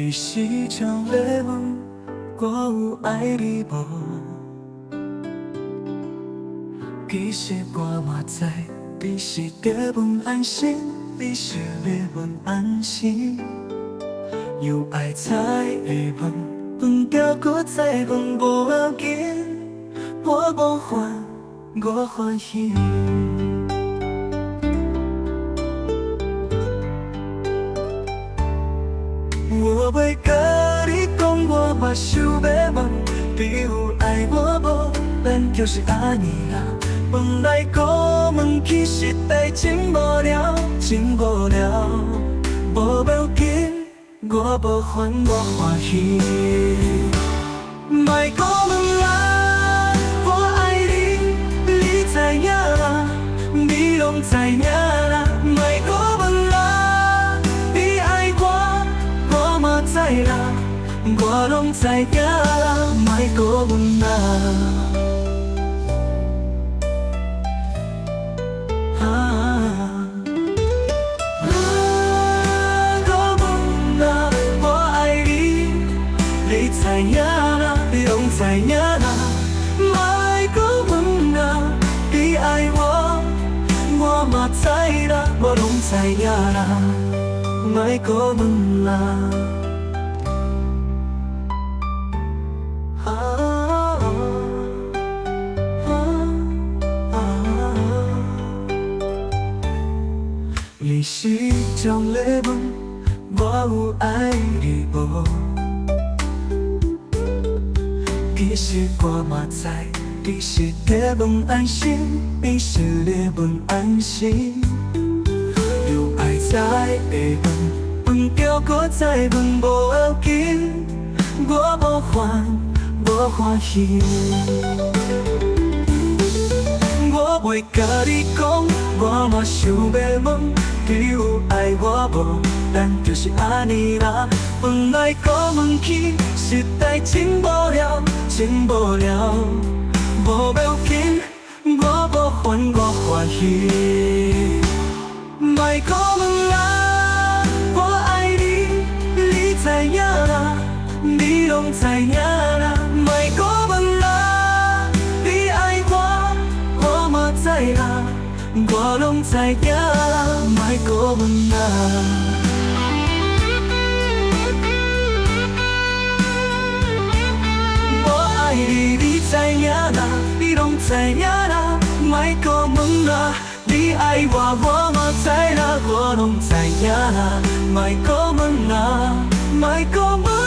你是场礼物，我有爱你无？其实我嘛知，你是在问安心，你是在问安心。有爱才会问，问到搁再问无要紧，我无烦，我欢喜。我袂甲你讲，我嘛想要问，你有爱我无？咱就是安尼啦。问来搁问去，实在真无聊，真无聊。无要紧，我无烦，我欢喜。莫搁问啦，我爱你，你知影啦，你拢知影啦。莫搁问啦，你爱我，我嘛知啦，我拢知影啦。莫搁问啦。知影啦，你拢知影啦，莫搁问啦。你爱我，我嘛知啦，我拢知影啦，莫搁问啦。你是种礼物，我有爱你无？其实我嘛知，你是在问安心，你是在问安心。有爱才会问，问到搁再问无要紧，我无烦，我欢喜。我袂甲你讲，我嘛想要问，你有爱我无？咱就是安尼啦，问来搁问去，实在真无聊，真无聊。无要紧，我无烦，我欢喜。莫搁问啦，我爱你，你知影啦，你拢知影啦。莫搁问啦，你爱我，我嘛知啦，我拢知影啦。莫搁问啦。爱你，你知影啦，你拢知影啦，莫搁问啦。你爱我，我嘛知啦，我拢知影啦，莫搁问啦，莫搁问。